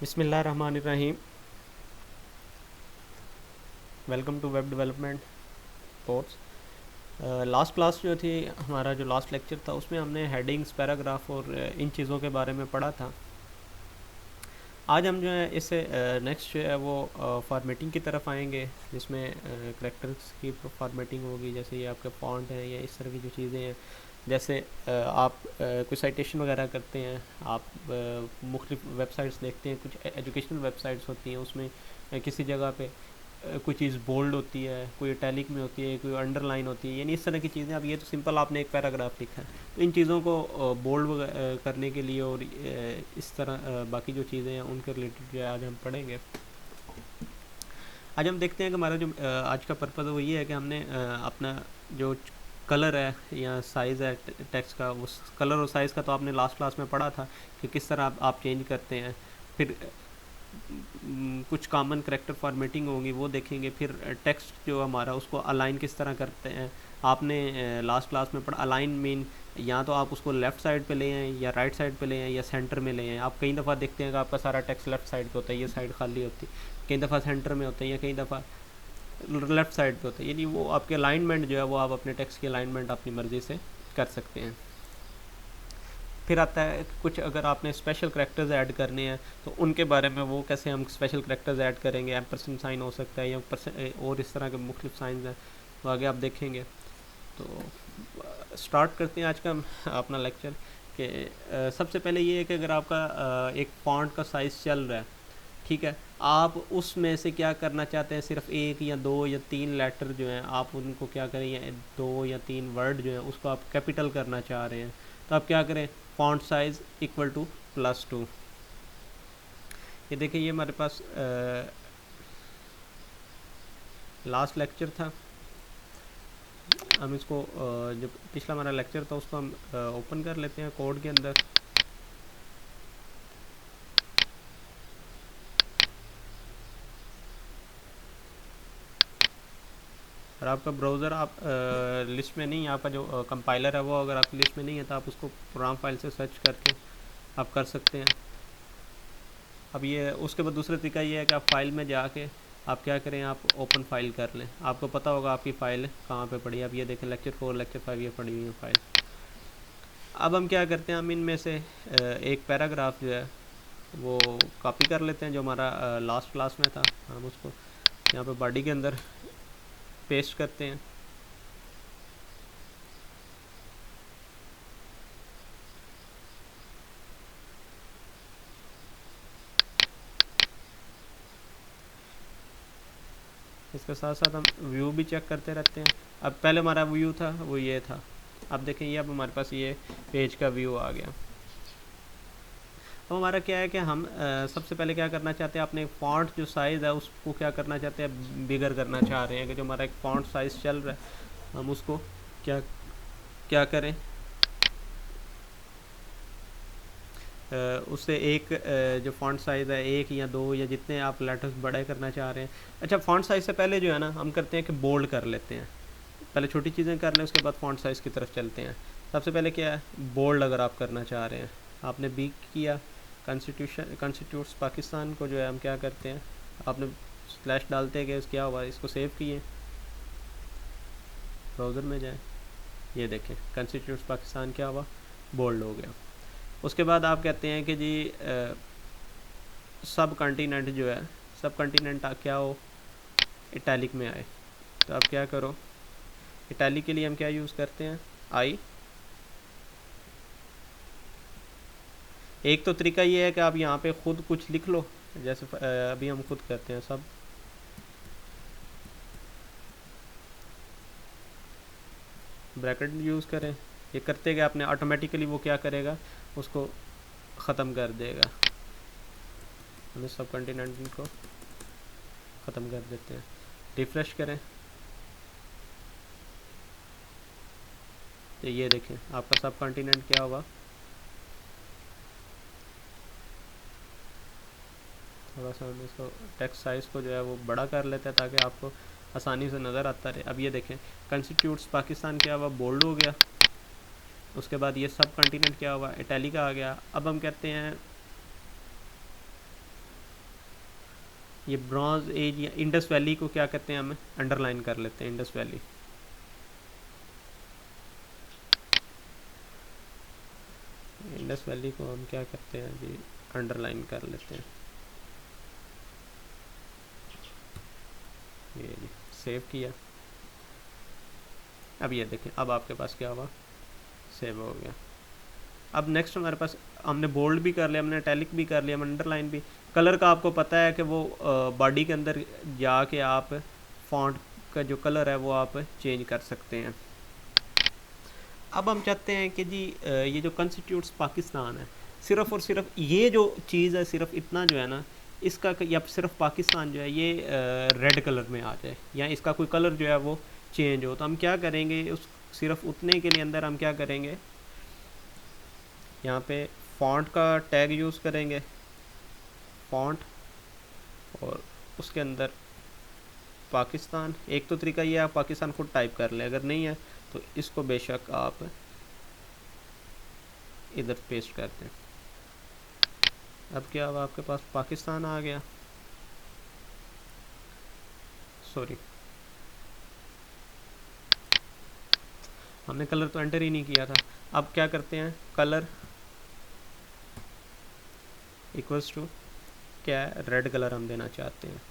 बिस्मिल्लाहिर्रहमानिर्रहीम। Welcome to web development course. Last class जो थी, हमारा जो लास्ट लेक्चर था, उसमें हमने हेडिंग्स, पैराग्राफ और इन चीज़ों के बारे में पढ़ा था। आज हम जो है इससे नेक्स्ट जो है वो फॉर्मेटिंग की तरफ आएंगे, जिसमें करेक्टर्स की फॉर्मेटिंग होगी। जैसे ये आपके फॉन्ट हैं या इस तरह की जो चीज़ें हैं, जैसे आप कोई साइटेशन वगैरह करते हैं, आप मुख्तलिफ वेबसाइट्स देखते हैं, कुछ एजुकेशनल वेबसाइट्स होती हैं, उसमें किसी जगह पे कोई चीज़ बोल्ड होती है, कोई इटैलिक में होती है, कोई अंडरलाइन होती है, यानी इस तरह की चीज़ें। अब ये तो सिंपल आपने एक पैराग्राफ लिखा है, तो इन चीज़ों को बोल्ड करने के लिए और इस तरह बाकी जो चीज़ें हैं उनके रिलेटेड जो है आज हम पढ़ेंगे। आज हम देखते हैं कि हमारा जो आज का पर्पज़ है वो ये है कि हमने अपना जो कलर है या साइज़ है टेक्स्ट का, उस कलर और साइज़ का तो आपने लास्ट क्लास में पढ़ा था कि किस तरह आप चेंज करते हैं। फिर कुछ कॉमन करेक्टर फॉर्मेटिंग होंगी, वो देखेंगे। फिर टेक्स्ट जो हमारा उसको अलाइन किस तरह करते हैं, आपने लास्ट क्लास में पढ़ा। अलाइन मीन या तो आप उसको लेफ़्ट साइड पे ले आएँ या राइट साइड पे ले आएँ या सेंटर में ले आएँ। आप कई दफ़ा देखते हैं कि आपका सारा टेक्स्ट लेफ़्ट साइड पे होता है, ये साइड खाली होती है। कई दफ़ा सेंटर में होता है या कई दफ़ा लेफ़्ट साइड पे होता है। यानी वो आपके अलाइनमेंट जो है वो आप अपने टेक्स्ट की अलाइनमेंट अपनी मर्ज़ी से कर सकते हैं। फिर आता है कुछ, अगर आपने स्पेशल करेक्टर्स ऐड करने हैं तो उनके बारे में, वो कैसे हम स्पेशल करेक्टर्स ऐड करेंगे। एम्परसेंड साइन हो सकता है या और इस तरह के मुख्तलिफ साइंस हैं, तो आगे आप देखेंगे। तो स्टार्ट करते हैं आज का अपना लेक्चर कि सबसे पहले ये है कि अगर आपका एक फॉन्ट का साइज़ चल रहा है, ठीक है, आप उसमें से क्या करना चाहते हैं, सिर्फ एक या दो या तीन लेटर जो हैं आप उनको क्या करें, या दो या तीन वर्ड जो हैं उसको आप कैपिटल करना चाह रहे हैं, तो आप क्या करें, फॉन्ट साइज़ इक्वल टू +2। ये देखिए, ये हमारे पास लास्ट लेक्चर था। हम इसको जो पिछला हमारा लेक्चर था उसको हम ओपन कर लेते हैं कोड के अंदर। और आपका ब्राउज़र आप लिस्ट में नहीं, आपका जो कंपाइलर है वो अगर आपकी लिस्ट में नहीं है तो आप उसको प्रोग्राम फाइल से सर्च करके आप कर सकते हैं। अब ये उसके बाद दूसरा तरीका ये है कि आप फाइल में जाके आप क्या करें, आप ओपन फाइल कर लें। आपको पता होगा आपकी फ़ाइल कहाँ पे पड़ी है। अब ये देखें, लेक्चर 4 लेक्चर 5 ये पड़ी हुई है फाइल। अब हम क्या करते हैं, हम इनमें से एक पैराग्राफ जो है वो कॉपी कर लेते हैं जो हमारा लास्ट क्लास में था। हम उसको यहाँ पे बॉडी के अंदर पेस्ट करते हैं। इसके साथ साथ हम व्यू भी चेक करते रहते हैं। अब पहले हमारा व्यू था वो ये था, अब देखें ये अब हमारे पास ये पेज का व्यू आ गया। अब हमारा क्या है कि हम सबसे पहले क्या करना चाहते हैं, अपने फॉन्ट जो साइज़ है उसको क्या करना चाहते हैं, बिगर करना चाह रहे हैं। कि जो हमारा एक फॉन्ट साइज़ चल रहा है हम उसको क्या क्या करें, उससे एक जो फ़ॉन्ट साइज़ है, एक या दो या जितने आप लेटर्स बड़े करना चाह रहे हैं। अच्छा, फ़ॉन्ट साइज़ से पहले जो है ना हम करते हैं कि बोल्ड कर लेते हैं। पहले छोटी चीज़ें कर लें, उसके बाद फ़ॉन्ट साइज़ की तरफ चलते हैं। सबसे पहले क्या है, बोल्ड अगर आप करना चाह रहे हैं, आपने बी किया, कॉन्स्टिट्यूट्स पाकिस्तान को जो है हम क्या करते हैं, आपने स्लैश डालते हैं कि क्या हुआ, इसको सेव किए, ब्राउज़र में जाएँ, ये देखें कॉन्स्टिट्यूट्स पाकिस्तान क्या हुआ, बोल्ड हो गया। उसके बाद आप कहते हैं कि जी सब कॉन्टिनेंट जो है, सब कॉन्टिनेंट क्या हो, इटैलिक में आए। तो आप क्या करो, इटैलिक के लिए हम क्या यूज़ करते हैं, आई। एक तो तरीका ये है कि आप यहाँ पे ख़ुद कुछ लिख लो, जैसे अभी हम खुद करते हैं, सब ब्रैकेट यूज़ करें। ये करते गए आपने ऑटोमेटिकली वो क्या करेगा, उसको ख़त्म कर देगा। हमें सब कॉन्टिनेंट को ख़त्म कर देते हैं। रिफ़्रेश करें तो ये देखें आपका सब कॉन्टिनेंट क्या हुआ, थोड़ा सा हम इसको टेक्स्ट साइज़ को जो है वो बड़ा कर लेते हैं ताकि आपको आसानी से नज़र आता रहे। अब ये देखें कॉन्स्टिट्यूट्स पाकिस्तान क्या हुआ, बोल्ड हो गया। उसके बाद ये सब कॉन्टिनेंट क्या हुआ, इटैलिक आ गया। अब हम कहते हैं ये ब्रॉन्ज एज या इंडस वैली को क्या कहते हैं, हमें अंडरलाइन कर लेते हैं इंडस वैली। इंडस वैली को हम क्या करते हैं अभी, अंडरलाइन कर लेते हैं। ये जी सेव किया। अब ये देखें, अब आपके पास क्या हुआ, सेव हो गया। अब नेक्स्ट हमारे पास, हमने बोल्ड भी कर लिया, हमने टैलिक भी कर लिया, हमने अंडरलाइन भी। कलर का आपको पता है कि वो बॉडी के अंदर जाके आप फॉन्ट का जो कलर है वो आप चेंज कर सकते हैं। अब हम चाहते हैं कि जी ये जो कॉन्स्टिट्यूट्स पाकिस्तान है, सिर्फ़ और सिर्फ ये जो चीज़ है, सिर्फ इतना जो है ना, इसका या सिर्फ पाकिस्तान जो है ये रेड कलर में आ जाए, या इसका कोई कलर जो है वो चेंज हो, तो हम क्या करेंगे, उस सिर्फ उतने के लिए अंदर हम क्या करेंगे, यहाँ पे फॉन्ट का टैग यूज़ करेंगे, फॉन्ट, और उसके अंदर पाकिस्तान। एक तो तरीका ये है, आप पाकिस्तान खुद टाइप कर लें, अगर नहीं है तो इसको बेशक आप इधर पेस्ट कर दें। अब क्या हुआ, आपके पास पाकिस्तान आ गया, सॉरी हमने कलर तो एंटर ही नहीं किया था। अब क्या करते हैं, कलर इक्वल्स टू क्या है, रेड कलर हम देना चाहते हैं।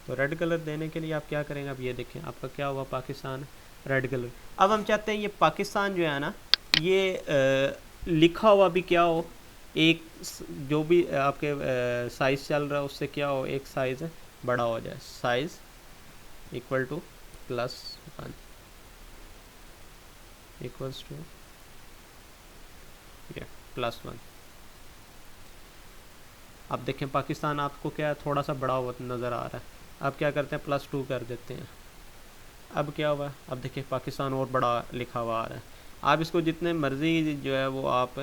तो रेड कलर देने के लिए आप क्या करेंगे, अब ये देखें आपका क्या हुआ, पाकिस्तान रेड कलर। अब हम चाहते हैं ये पाकिस्तान जो है ना, ये लिखा हुआ भी क्या हो, एक जो भी आपके साइज़ चल रहा है उससे क्या हो, एक साइज़ बड़ा हो जाए, size equal to +1 equals to ये +1। अब देखें पाकिस्तान आपको क्या है, थोड़ा सा बड़ा हुआ नज़र आ रहा है। अब क्या करते हैं, +2 कर देते हैं। अब क्या हुआ, अब देखिए पाकिस्तान और बड़ा लिखा हुआ आ रहा है। आप इसको जितने मर्ज़ी जो है वो आप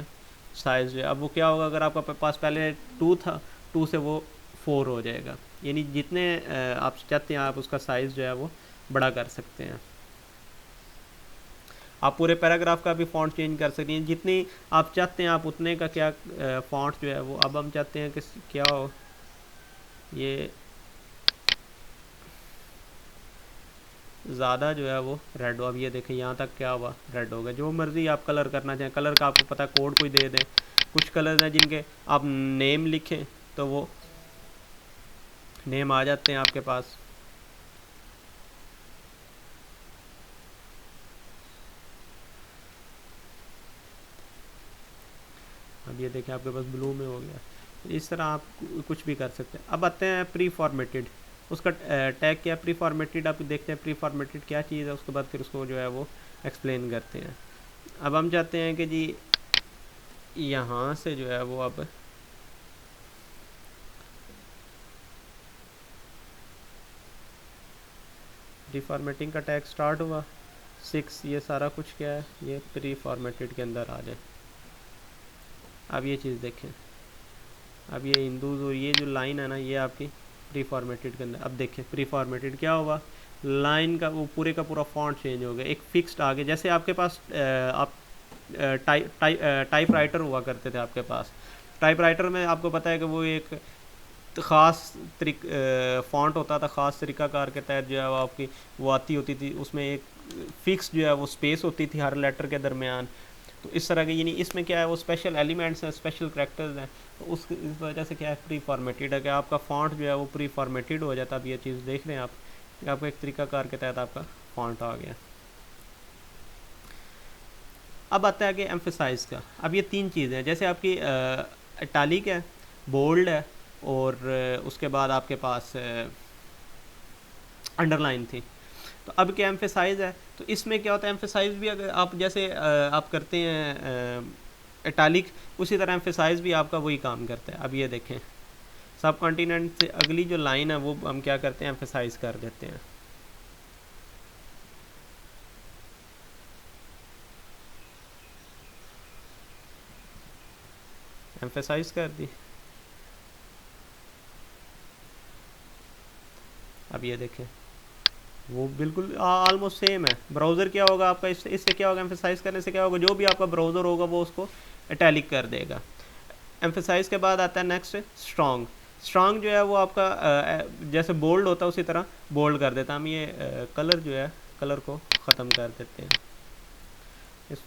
साइज़ जो है, अब वो क्या होगा, अगर आपका पास पहले 2 था, 2 से वो 4 हो जाएगा, यानी जितने आप चाहते हैं आप उसका साइज़ जो है वो बड़ा कर सकते हैं। आप पूरे पैराग्राफ का भी फ़ॉन्ट चेंज कर सकते हैं, जितनी आप चाहते हैं आप उतने का क्या फ़ॉन्ट जो है वो। अब हम चाहते हैं कि क्या हो, ये ज़्यादा जो है वो रेड हो। अब ये देखें यहाँ तक क्या हुआ, रेड हो गया। जो मर्ज़ी आप कलर करना चाहें, कलर का आपको पता है कोड कोई दे दें। कुछ कलर हैं जिनके आप नेम लिखें तो वो नेम आ जाते हैं आपके पास। अब ये देखें आपके पास ब्लू में हो गया। इस तरह आप कुछ भी कर सकते हैं। अब आते हैं प्री फॉर्मेटेड, उसका टैग क्या, प्री फॉर्मेटेड। आप देखते हैं प्री फॉर्मेटेड क्या चीज़ है, उसके बाद फिर उसको जो है वो एक्सप्लेन करते हैं। अब हम चाहते हैं कि जी यहाँ से जो है वो अब प्री फॉर्मेटिंग का टैग स्टार्ट हुआ 6, ये सारा कुछ क्या है, ये प्री फॉर्मेटेड के अंदर आ जाए। अब ये चीज़ देखें, अब ये हिंदूज और ये जो लाइन है ना, ये आपकी प्री फॉर्मेटेड के अंदर। अब देखें प्री फॉर्मेटेड क्या हुआ, लाइन का वो पूरे का पूरा फॉन्ट चेंज हो गया, एक फिक्स्ड आ गया। जैसे आपके पास आप टाइप राइटर हुआ करते थे आपके पास, टाइप राइटर में आपको पता है कि वो एक ख़ास फ़ॉन्ट होता था, ख़ास तरीक़ाकार के तहत जो है वो आपकी वो आती होती थी, उसमें एक फ़िक्स जो है वो स्पेस होती थी हर लेटर के दरमियान। तो इस तरह के, यानी इसमें क्या है वो स्पेशल एलिमेंट्स हैं, स्पेशल करैक्टर्स हैं, तो इस वजह से क्या है प्री फॉर्मेटेड है कि आपका फ़ॉन्ट जो है वो प्री फॉर्मेटेड हो जाता है। अब ये चीज़ देख रहे हैं आप कि आपको एक तरीक़ाकार के तहत आपका फ़ॉन्ट आ गया। अब आता है कि एम्फेसाइज का। अब ये 3 चीज़ें हैं, जैसे आपकी इटैलिक है, बोल्ड है, और उसके बाद आपके पास अंडरलाइन थी। तो अब क्या एम्फेसाइज है, तो इसमें क्या होता है, एम्फेसाइज भी अगर आप जैसे आप करते हैं इटैलिक, उसी तरह एम्फेसाइज भी आपका वही काम करता है। अब ये देखें सब कॉन्टिनेंट से अगली जो लाइन है वो हम क्या करते हैं, एम्फेसाइज कर देते हैं। एम्फेसाइज कर दी। अब ये देखें वो बिल्कुल ऑलमोस्ट सेम है। ब्राउज़र क्या होगा आपका, इससे क्या होगा, एम्फेसाइज करने से क्या होगा, जो भी आपका ब्राउज़र होगा वो उसको इटैलिक कर देगा। एम्फेसाइज के बाद आता है नेक्स्ट स्ट्रॉन्ग। स्ट्रांग जो है वो आपका जैसे बोल्ड होता है उसी तरह बोल्ड कर देता है। हम ये कलर जो है, कलर को ख़त्म कर देते हैं। इस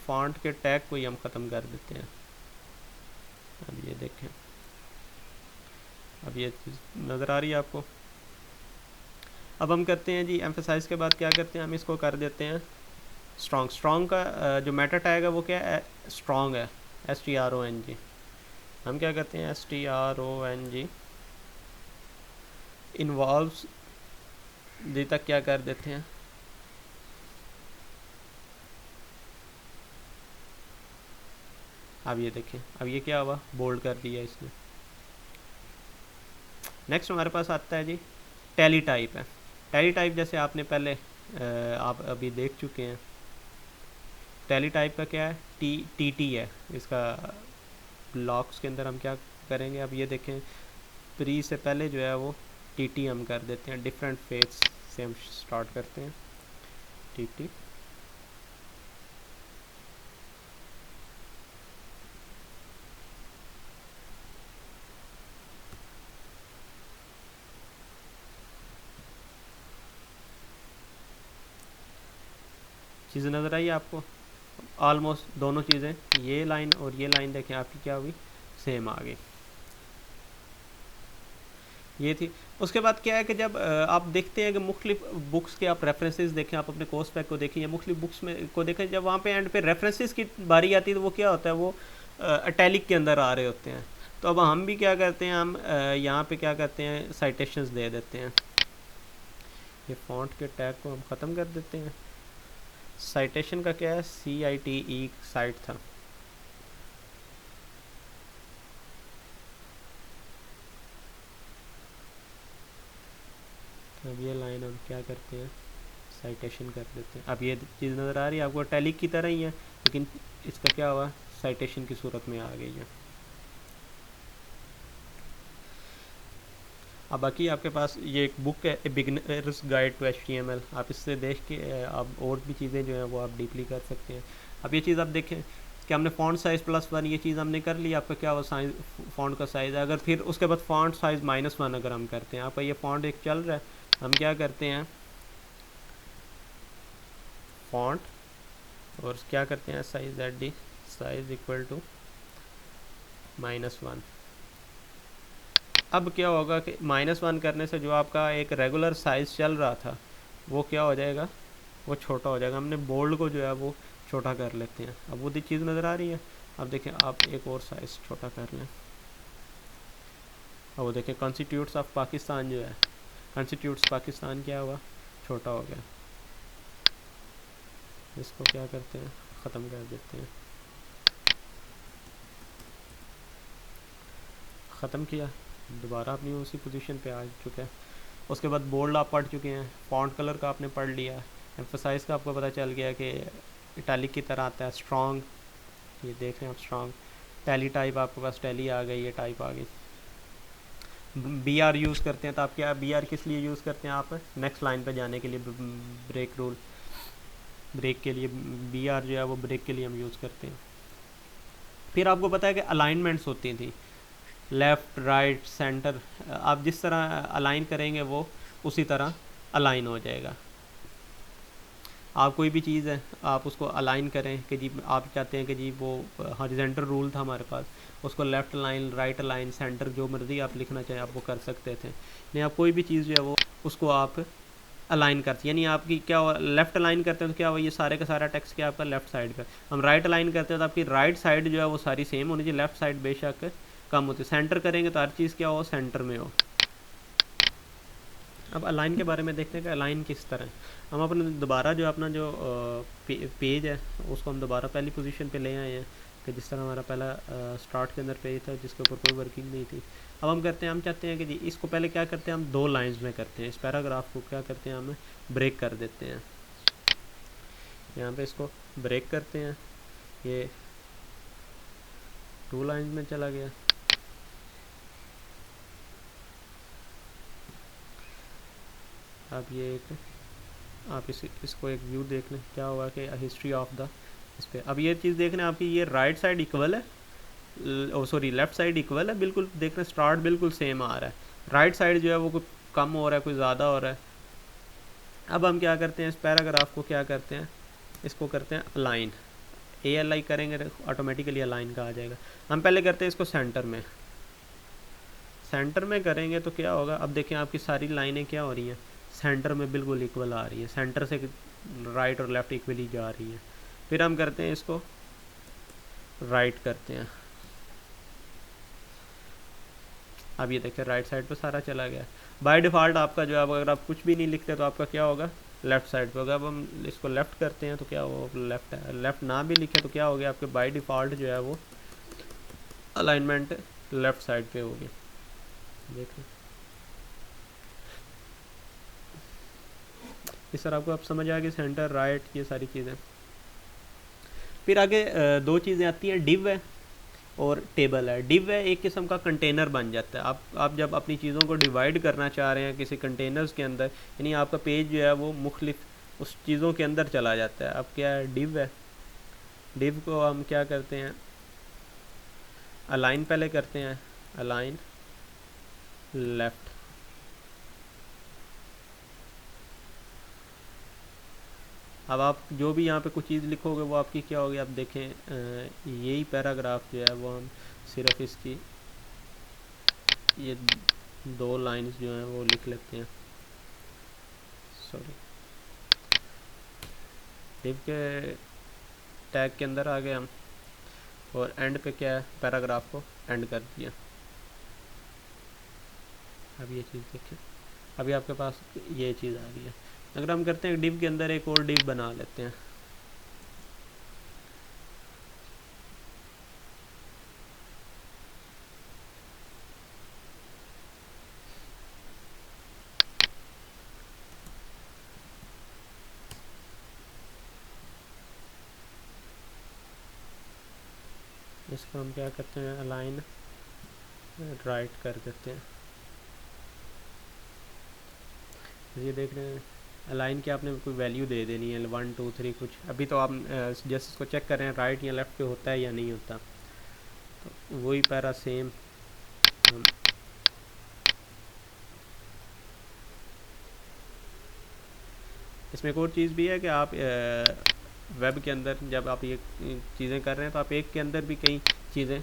फॉन्ट के टैग को ही हम ख़त्म कर देते हैं। अब ये देखें, अब ये चीज़ नज़र आ रही है आपको। अब हम करते हैं जी एम्फेसाइज के बाद क्या करते हैं, हम इसको कर देते हैं स्ट्रॉन्ग। स्ट्रॉन्ग का जो मेटा टैग है वो क्या है, स्ट्रॉन्ग है, STRONG। हम क्या करते हैं, STRONG इन्वॉल्व्स जी तक क्या कर देते हैं। अब ये देखें, अब ये क्या हुआ, बोल्ड कर दिया इसने। नेक्स्ट हमारे पास आता है जी टैली टाइप है। टैली टाइप जैसे आपने पहले आप अभी देख चुके हैं। टैली टाइप का क्या है, TT है इसका। ब्लॉक्स के अंदर हम क्या करेंगे, अब ये देखें, प्री से पहले जो है वो TT हम कर देते हैं। डिफरेंट फेज से हम स्टार्ट करते हैं, TT। चीज़ें नज़र आई आपको, ऑलमोस्ट दोनों चीज़ें, ये लाइन और ये लाइन देखें आपकी क्या हुई, सेम आ गई। ये थी। उसके बाद क्या है कि जब आप देखते हैं कि मुख्तलिफ बुक्स के आप रेफरेंसेस देखें, आप अपने कोर्स पैक को देखें या मुख्तलिफ बुक्स में को देखें, जब वहाँ पे एंड पे रेफरेंसेस की बारी आती है तो वो क्या होता है, वो अटैलिक के अंदर आ रहे होते हैं। तो अब हम भी क्या करते हैं, हम यहाँ पे क्या करते हैं, साइटेशंस दे देते हैं। ये फॉन्ट के टैग को हम ख़त्म कर देते हैं। साइटेशन का क्या है, CITE साइट था। अब ये लाइन हम क्या करते हैं, साइटेशन कर देते हैं। अब ये चीज़ नज़र आ रही है आपको, टैलिक की तरह ही है, लेकिन इसका क्या हुआ, साइटेशन की सूरत में आ गई है। अब बाकी आपके पास ये एक बुक है, ए बिगनर्स गाइड टू HTML। आप इससे देख के आप और भी चीज़ें जो हैं वो आप डीपली कर सकते हैं। अब ये चीज़ आप देखें कि हमने फ़ॉन्ट साइज़ +1 ये चीज़ हमने कर ली। आपका क्या हुआ, साइज फ़ॉन्ट का साइज़ है। अगर फिर उसके बाद फ़ॉन्ट साइज़ -1 अगर हम करते हैं, आपका ये फ़ॉन्ट एक चल रहा है, हम क्या करते हैं, फ़ॉन्ट और क्या करते हैं, size ZD size equal to -1। अब क्या होगा कि -1 करने से जो आपका एक रेगुलर साइज़ चल रहा था वो क्या हो जाएगा, वो छोटा हो जाएगा। हमने बोल्ड को जो है वो छोटा कर लेते हैं। अब वो चीज़ नज़र आ रही है। अब देखें, आप एक और साइज़ छोटा कर लें। अब वो देखें, कॉन्स्टिट्यूट्स ऑफ पाकिस्तान जो है, कॉन्स्टिट्यूट्स पाकिस्तान क्या हुआ, छोटा हो गया। इसको क्या करते हैं, ख़त्म कर देते हैं। ख़त्म किया, दोबारा अपनी उसी पोजीशन पे आ चुका है। उसके बाद बोल्ड आप पढ़ चुके हैं, फॉन्ट कलर का आपने पढ़ लिया, एम्फसाइज का आपको पता चल गया कि इटैलिक की तरह आता है। स्ट्रॉन्ग, ये देख रहे हैं आप, स्ट्रॉन्ग। टैली टाइप आपके पास टैली आ गई, ये टाइप आ गई। BR यूज़ करते हैं तो आप क्या, BR किस लिए यूज़ करते हैं, आप नेक्स्ट लाइन पे जाने के लिए, ब्रेक रूल, ब्रेक के लिए BR जो है वो ब्रेक के लिए हम यूज़ करते हैं। फिर आपको पता है कि अलाइनमेंट्स होती थी, लेफ़्ट राइट सेंटर। आप जिस तरह अलाइन करेंगे वो उसी तरह अलाइन हो जाएगा। आप कोई भी चीज़ है आप उसको अलाइन करें कि जी आप चाहते हैं कि जी वो हॉरिजॉन्टल रूल था हमारे पास, उसको left line, right line, centre, जो मर्ज़ी आप लिखना चाहें आप वो कर सकते थे। नहीं, आप कोई भी चीज़ जो है वो उसको आप अलाइन करते, यानी आपकी क्या लेफ़्ट अलाइन करते हैं तो क्या हुआ, ये सारे का सारा टेक्स्ट क्या आपका लेफ़्ट साइड पे। हम राइट अलाइन करते हैं तो आपकी राइट साइड जो है वो सारी सेम होनी चाहिए, लेफ़्ट साइड बेशक कम होती है। सेंटर करेंगे तो हर चीज़ क्या हो, सेंटर में हो। अब अलाइन के बारे में देखते हैं कि अलाइन किस तरह। हम अपने दोबारा जो अपना जो पेज है उसको हम दोबारा पहली पोजीशन पे ले आए हैं, कि जिस तरह हमारा पहला स्टार्ट के अंदर पेज था जिसके ऊपर कोई वर्किंग नहीं थी। अब हम करते हैं, हम चाहते हैं कि जी इसको पहले क्या करते हैं, हम 2 लाइंस में करते हैं। इस पैराग्राफ को क्या करते हैं, हम ब्रेक कर देते हैं। यहाँ पे इसको ब्रेक करते हैं, ये 2 लाइंस में चला गया। अब ये एक आप इसको एक व्यू देख लें, क्या हुआ कि हिस्ट्री ऑफ द इस पर। अब ये चीज़ देखना आपकी, ये राइट साइड इक्वल है ओ सॉरी लेफ़्ट साइड इक्वल है, बिल्कुल देख रहे हैं स्टार्ट बिल्कुल सेम आ रहा है, राइट साइड जो है वो कुछ कम हो रहा है, कुछ ज़्यादा हो रहा है। अब हम क्या करते हैं, इस पैराग्राफ को क्या करते हैं, इसको करते हैं अलाइन, ALI करेंगे ऑटोमेटिकली अलाइन का आ जाएगा। हम पहले करते हैं इसको सेंटर में, सेंटर में करेंगे तो क्या होगा, अब देखें आपकी सारी लाइनें क्या हो रही हैं, सेंटर में बिल्कुल इक्वल आ रही है, सेंटर से राइट और लेफ़्ट इक्वली जा रही है। फिर हम करते हैं इसको राइट करते हैं, अब ये देखिए राइट साइड पे सारा चला गया। बाय डिफ़ॉल्ट आपका जो है, अगर आप कुछ भी नहीं लिखते तो आपका क्या होगा, लेफ़्ट साइड पे होगा। अब हम इसको लेफ़्ट करते हैं तो क्या होगा, लेफ़्ट ना भी लिखे तो क्या हो गया, आपके बाय डिफ़ॉल्ट जो है वो अलाइनमेंट लेफ़्ट साइड पे होगी। देखें इस तरह आपको अब समझ आ गई, सेंटर राइट ये सारी चीज़ें। फिर आगे दो चीज़ें आती हैं, डिव है और टेबल है। डिव है एक किस्म का कंटेनर बन जाता है, आप जब अपनी चीज़ों को डिवाइड करना चाह रहे हैं किसी कंटेनर्स के अंदर, यानी आपका पेज जो है वो मुख्तलिफ उस चीज़ों के अंदर चला जाता है। अब क्या है, डिव है, डिव को हम क्या करते हैं, अलाइन पहले करते हैं, अलाइन लेफ़्ट। अब आप जो भी यहाँ पे कुछ चीज़ लिखोगे वो आपकी क्या होगी, आप देखें यही पैराग्राफ जो है वो हम सिर्फ इसकी ये दो लाइंस जो हैं वो लिख लेते हैं, सॉरी डिव के टैग के अंदर आ गए हम, और एंड पे क्या है, पैराग्राफ को एंड कर दिया। अब ये चीज़ देखें, अभी आपके पास ये चीज़ आ गई है। अगर हम करते हैं डिव के अंदर एक और डिव बना लेते हैं, इसको हम क्या करते हैं, अलाइन राइट कर देते हैं। ये देख रहे हैं अलाइन के आपने कोई वैल्यू दे देनी है 1 2 3 कुछ, अभी तो आप जस्ट इसको चेक कर रहे हैं राइट या लेफ़्ट पे होता है या नहीं होता, तो वही पैरा सेम हम इसमें एक और चीज़ भी है कि आप वेब के अंदर जब आप ये चीज़ें कर रहे हैं तो आप एक के अंदर भी कई चीज़ें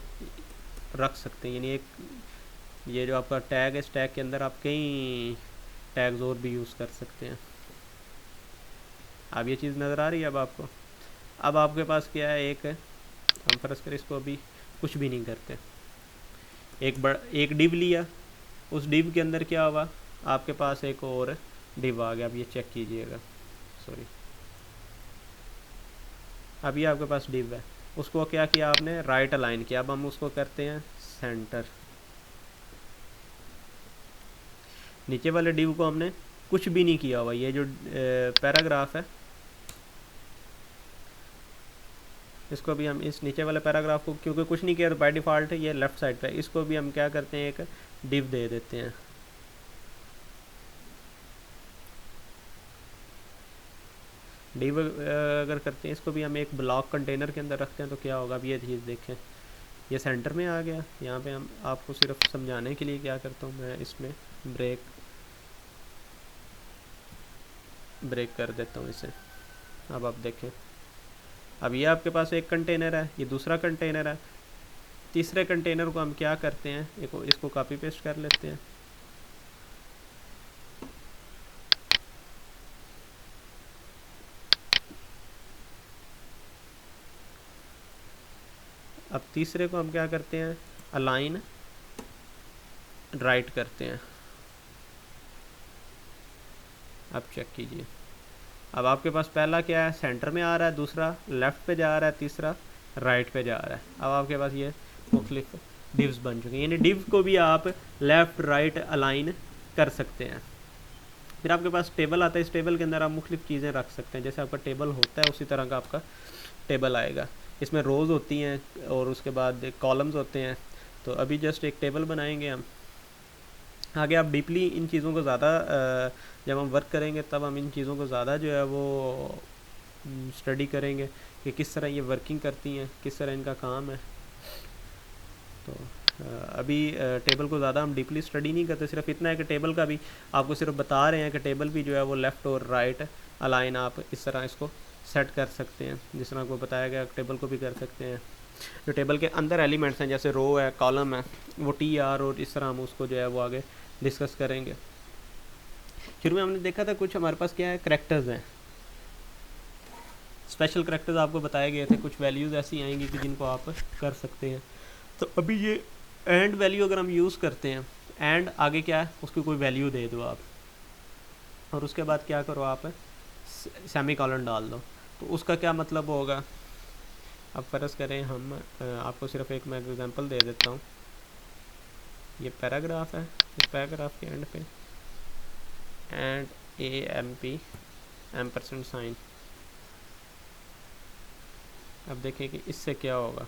रख सकते हैं, यानी एक ये जो आपका टैग है, इस टैग के अंदर आप कई टैग्स और भी यूज़ कर सकते हैं। अब ये चीज़ नज़र आ रही है अब आपको। अब आपके पास क्या है, एक हम फर्ज करें इसको अभी कुछ भी नहीं करते, एक डिव लिया, उस डिव के अंदर क्या हुआ, आपके पास एक और डिव आ गया। अब ये चेक कीजिएगा, सॉरी अभी आपके पास डिव है, उसको क्या किया आपने, राइट अलाइन किया। अब हम उसको करते हैं सेंटर, नीचे वाले डिव को हमने कुछ भी नहीं किया हुआ, ये जो पैराग्राफ है इसको भी हम इस नीचे वाले पैराग्राफ को क्योंकि कुछ नहीं किया तो बाय डिफ़ॉल्ट है ये लेफ़्ट साइड पे, इसको भी हम क्या करते हैं, एक डिव दे देते हैं। डिव अगर करते हैं इसको भी हम एक ब्लॉक कंटेनर के अंदर रखते हैं तो क्या होगा, अब ये चीज़ देखें ये सेंटर में आ गया। यहाँ पे हम आपको सिर्फ समझाने के लिए क्या करता हूँ, मैं इसमें ब्रेक कर देता हूँ इसे। अब आप देखें, अब ये आपके पास एक कंटेनर है, ये दूसरा कंटेनर है, तीसरे कंटेनर को हम क्या करते हैं, इसको कॉपी पेस्ट कर लेते हैं। अब तीसरे को हम क्या करते हैं, अलाइन राइट करते हैं। अब चेक कीजिए, अब आपके पास पहला क्या है, सेंटर में आ रहा है, दूसरा लेफ़्ट पे जा रहा है, तीसरा राइट पे जा रहा है। अब आपके पास ये मुख्तलिफ डिव्स बन चुके हैं, यानी डिव को भी आप लेफ़्ट राइट अलाइन कर सकते हैं। फिर आपके पास टेबल आता है, इस टेबल के अंदर आप मुख्तलिफ चीज़ें रख सकते हैं, जैसे आपका टेबल होता है उसी तरह का आपका टेबल आएगा। इसमें रोज़ होती हैं और उसके बाद कॉलम्स होते हैं। तो अभी जस्ट एक टेबल बनाएंगे हम, आगे आप डीपली इन चीज़ों को ज़्यादा जब हम वर्क करेंगे तब हम इन चीज़ों को ज़्यादा जो है वो स्टडी करेंगे कि किस तरह ये वर्किंग करती हैं, किस तरह इनका काम है। तो अभी टेबल को ज़्यादा हम डीपली स्टडी नहीं करते, सिर्फ इतना है कि टेबल का भी आपको सिर्फ बता रहे हैं कि टेबल भी जो है वो लेफ़्ट और राइट अलाइन आप इस तरह इसको सेट कर सकते हैं, जिस तरह आपको बताया गया टेबल को भी कर सकते हैं। जो टेबल के अंदर एलिमेंट्स हैं जैसे रो है, कॉलम है, वो टी आर और इस तरह हम उसको जो है वो आगे डिस्कस करेंगे। शुरू में हमने देखा था कुछ हमारे पास क्या है, करेक्टर्स हैं, स्पेशल करेक्टर्स आपको बताए गए थे, कुछ वैल्यूज़ ऐसी आएंगी कि जिनको आप कर सकते हैं। तो अभी ये एंड वैल्यू अगर हम यूज़ करते हैं, एंड आगे क्या है उसकी कोई वैल्यू दे दो आप, और उसके बाद क्या करो आप सेमी कॉलन डाल दो, तो उसका क्या मतलब होगा। अब फ़र्ज़ करें हम आपको सिर्फ एक मैं एग्जांपल दे देता हूँ। ये पैराग्राफ है, इस पैराग्राफ के एंड पे एंड AMP एम्परसेंड साइन। अब देखिए कि इससे क्या होगा।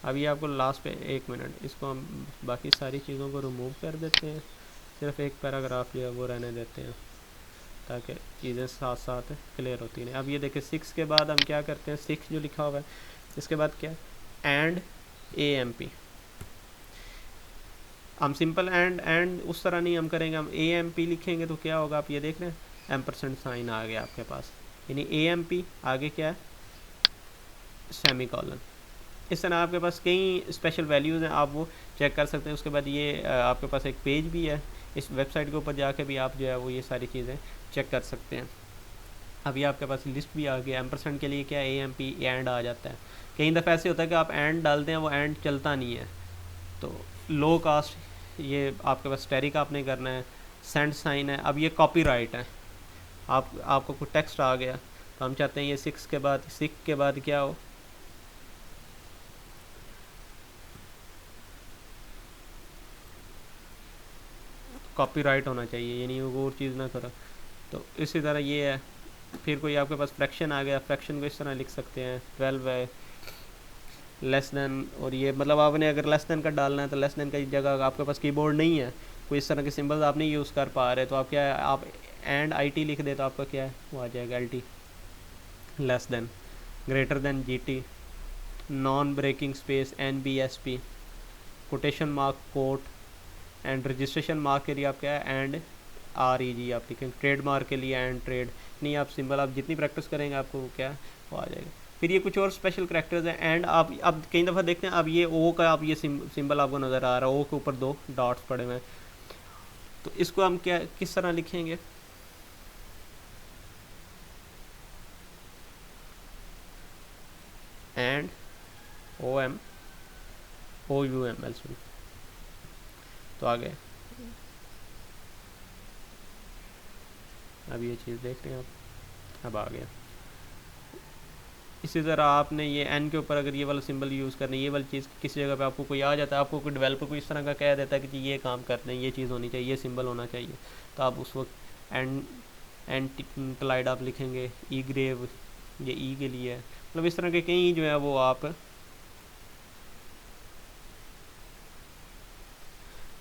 अभी आपको लास्ट पे 1 मिनट, इसको हम बाकी सारी चीज़ों को रिमूव कर देते हैं, सिर्फ एक पैराग्राफ जो है वो रहने देते हैं ताकि चीज़ें साथ साथ क्लियर होती हैं। अब ये देखिए 6 के बाद हम क्या करते हैं, 6 जो लिखा हुआ है इसके बाद क्या है, एंड AMP। हम सिंपल एंड उस तरह नहीं हम करेंगे, हम AMP लिखेंगे तो क्या होगा, आप ये देख रहे हैं एम्परसेंड साइन आ गया आपके पास, यानी AMP आगे क्या है, सेमी कॉलन। इस तरह आपके पास कई स्पेशल वैल्यूज़ हैं, आप वो चेक कर सकते हैं। उसके बाद ये आपके पास एक पेज भी है, इस वेबसाइट के ऊपर जाके भी आप जो है वो ये सारी चीज़ें चेक कर सकते हैं। अभी आपके पास लिस्ट भी आ गया, एम्परसेंड के लिए क्या AMP एंड आ जाता है। कई दफ़ा ऐसे होता है कि आप एंड डालते हैं, वो एंड चलता नहीं है, तो लो कास्ट ये आपके पास स्टेरिक आपने करना है, सेंड साइन है। अब ये कॉपीराइट है, आपको कुछ टेक्स्ट आ गया तो हम चाहते हैं ये 6 के बाद क्या हो, कॉपीराइट होना चाहिए, यानी वो और चीज़ ना करो। तो इसी तरह ये है। फिर कोई आपके पास फ्रैक्शन आ गया, फ्रैक्शन को इस तरह लिख सकते हैं 12 है लेस देन, और ये मतलब आपने अगर लेस देन का डालना है तो लेस देन की जगह आपके पास कीबोर्ड नहीं है, कोई इस तरह के सिंबल्स आप नहीं यूज़ कर पा रहे, तो आप क्या है, आप एंड IT लिख दे तो आपका क्या है वो आ जाएगा LT, less than, greater than GT, non breaking space NBSP, quotation mark quote, and registration mark के लिए आप क्या है एंड REG आप लिखेंगे, ट्रेड मार्क के लिए एंड ट्रेड। नहीं आप सिंबल आप जितनी प्रैक्टिस करेंगे आपको वो क्या वो आ जाएगा। फिर ये कुछ और स्पेशल करेक्टर्स हैं, एंड आप अब कई दफ़ा देखते हैं, अब ये O का आप ये सिंबल आपको नज़र आ रहा है, O के ऊपर 2 डॉट्स पड़े हुए हैं, तो इसको हम क्या किस तरह लिखेंगे, एंड OUML तो आगे अब ये चीज़ देख रहे हैं आप, अब आ गया। इसी तरह आपने ये एन के ऊपर अगर ये वाला सिंबल यूज़ करना है, ये वाली चीज़ किसी जगह पे आपको कोई आ जाता है, आपको कोई डेवलपर को इस तरह का कह देता है कि जी ये काम करते हैं, ये चीज़ होनी चाहिए, ये सिंबल होना चाहिए, तो आप उस वक्त एंटिक्लाइड आप लिखेंगे, ई ग्रेव ये ई के लिए है, मतलब इस तरह के कई जो है वो आप।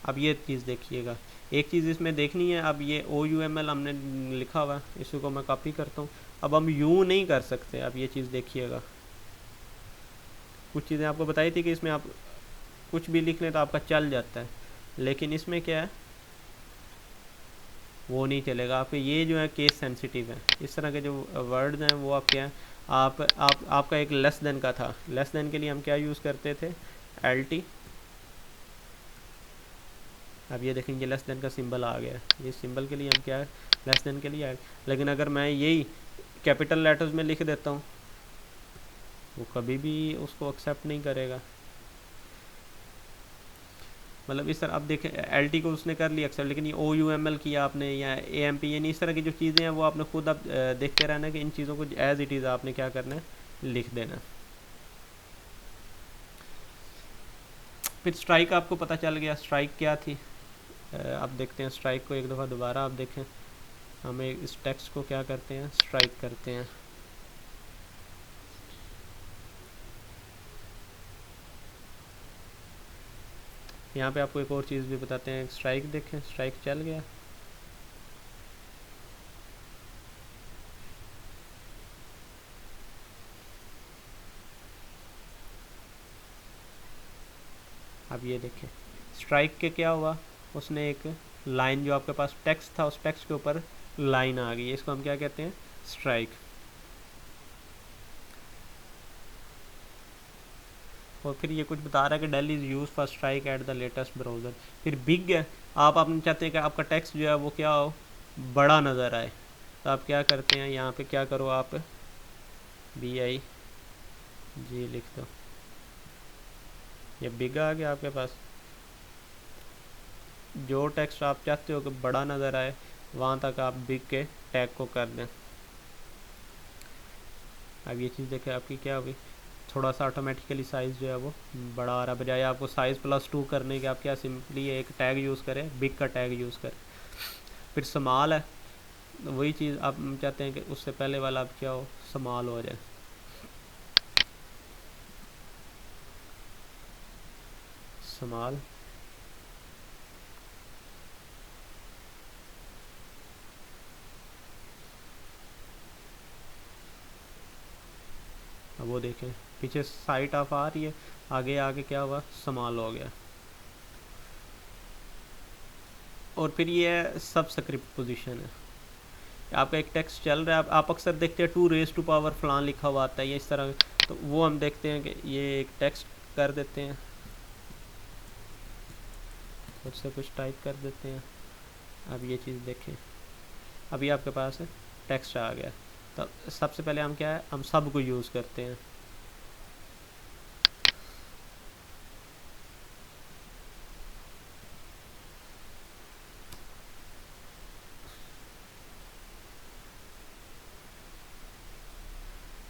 अब ये चीज़ देखिएगा, एक चीज़ इसमें देखनी है, अब ये OUML हमने लिखा हुआ है, इसी को मैं कॉपी करता हूँ। अब हम यूँ नहीं कर सकते, अब ये चीज़ देखिएगा, कुछ चीज़ें आपको बताई थी कि इसमें आप कुछ भी लिख लें तो आपका चल जाता है, लेकिन इसमें क्या है वो नहीं चलेगा आपके, ये जो है केस सेंसिटिव है, इस तरह के जो वर्ड्स हैं वो आप क्या है, आपका एक लेस देन का था, लेस देन के लिए हम क्या यूज़ करते थे LT। अब ये देखेंगे लेस देन का सिंबल आ गया, ये सिंबल के लिए हम क्या है लेस देन के लिए, लेकिन अगर मैं यही कैपिटल लेटर्स में लिख देता हूँ वो कभी भी उसको एक्सेप्ट नहीं करेगा। मतलब इस तरह अब देखें LT को उसने कर लिया एक्सेप्ट, लेकिन ये OUML किया आपने या AMP, यानी इस तरह की जो चीज़ें हैं वो आपने खुद अब देखते रहना कि इन चीज़ों को एज इट इज़ आपने क्या करना है लिख देना। फिर स्ट्राइक आपको पता चल गया स्ट्राइक क्या थी। अब देखते हैं स्ट्राइक को एक दफ़ा दोबारा आप देखें, हमें इस टेक्स्ट को क्या करते हैं स्ट्राइक करते हैं। यहाँ पे आपको एक और चीज़ भी बताते हैं, स्ट्राइक देखें, स्ट्राइक चल गया। अब ये देखें स्ट्राइक के क्या हुआ, उसने एक लाइन जो आपके पास टेक्स्ट था उस टेक्स्ट के ऊपर लाइन आ गई, इसको हम क्या कहते हैं, स्ट्राइक। और फिर ये कुछ बता रहा है कि del is use for strike at the latest browser. फिर बिग है, आपने चाहते हैं कि आपका टेक्स्ट जो है वो क्या हो, बड़ा नज़र आए, तो आप क्या करते हैं, यहाँ पे क्या करो आप BIG लिख दो, ये बिग आ गया आपके पास। जो टेक्स्ट आप चाहते हो कि बड़ा नज़र आए वहाँ तक आप बिग के टैग को कर दें। अब ये चीज़ देखें आपकी क्या हुई, थोड़ा सा ऑटोमेटिकली साइज़ जो है वो बड़ा आ रहा है, बजाय आपको साइज़ +2 करने के आप क्या सिंपली एक टैग यूज़ करें, बिग का टैग यूज़ करें। फिर स्मॉल है, वही चीज़ आप चाहते हैं कि उससे पहले वाला आप क्या हो, स्मॉल हो जाए। स्मॉल, अब वो देखें पीछे साइट ऑफ आ रही है, आगे आगे क्या हुआ, स्मॉल हो गया। और फिर ये सब स्क्रिप्ट पोजीशन है, आपका एक टेक्स्ट चल रहा है, आप अक्सर देखते हैं 2 फलान लिखा हुआ आता है ये इस तरह, तो वो हम देखते हैं कि ये एक टेक्स्ट कर देते हैं, उससे कुछ टाइप कर देते हैं। अब ये चीज़ देखें, अभी आपके पास है टेक्स्ट आ गया, तो सबसे पहले हम क्या है, हम सब को यूज़ करते हैं।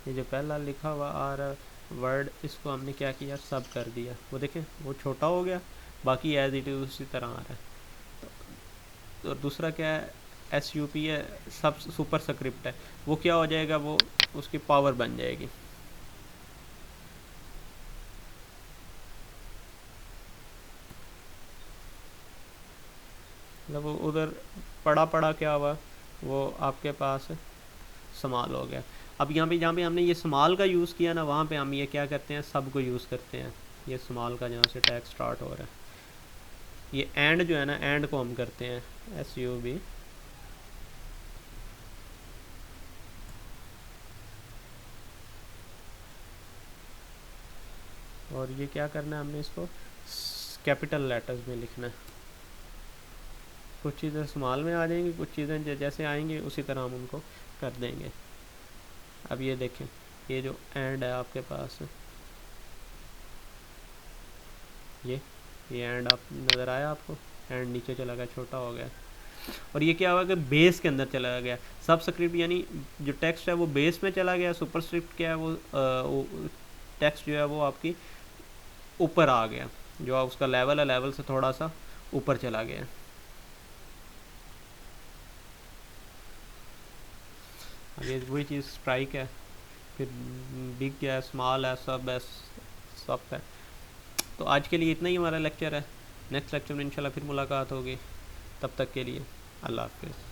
ये जो पहला लिखा हुआ आ रहा वर्ड, इसको हमने क्या किया, सब कर दिया, वो देखें वो छोटा हो गया, बाकी एज इट इज़ उसी तरह आ रहा है। और दूसरा क्या है, SUP है, सब सुपर स्क्रिप्ट है, वो क्या हो जाएगा, वो उसकी पावर बन जाएगी। मतलब वो उधर पड़ा पड़ा क्या हुआ, वो आपके पास स्मॉल हो गया। अब यहाँ पे जहाँ पे हमने ये स्मॉल का यूज़ किया ना, वहाँ पे हम ये क्या करते हैं, सब को यूज़ करते हैं। ये स्मॉल का जहाँ से टैग स्टार्ट हो रहा है, ये एंड जो है ना, एंड को हम करते हैं SUB। और ये क्या करना है, हमने इसको कैपिटल लेटर्स में लिखना है। कुछ चीज़ें स्मॉल में आ जाएंगी, कुछ चीज़ें जैसे आएंगी उसी तरह हम उनको कर देंगे। अब ये देखें, ये जो एंड है आपके पास, ये एंड आप नज़र आया आपको, एंड नीचे चला गया, छोटा हो गया। और ये क्या हुआ कि बेस के अंदर चला गया, सब स्क्रिप्ट यानी जो टेक्स्ट है वो बेस में चला गया, सुपर स्क्रिप्ट क्या है वो टेक्स्ट जो है वो आपकी ऊपर आ गया, जो उसका लेवल है लेवल से थोड़ा सा ऊपर चला गया। अब ये वही चीज़ स्ट्राइक है, फिर बिग है, स्मॉल है, सब है, सब है। तो आज के लिए इतना ही हमारा लेक्चर है, नेक्स्ट लेक्चर में इंशाल्लाह फिर मुलाकात होगी, तब तक के लिए अल्लाह हाफिज़।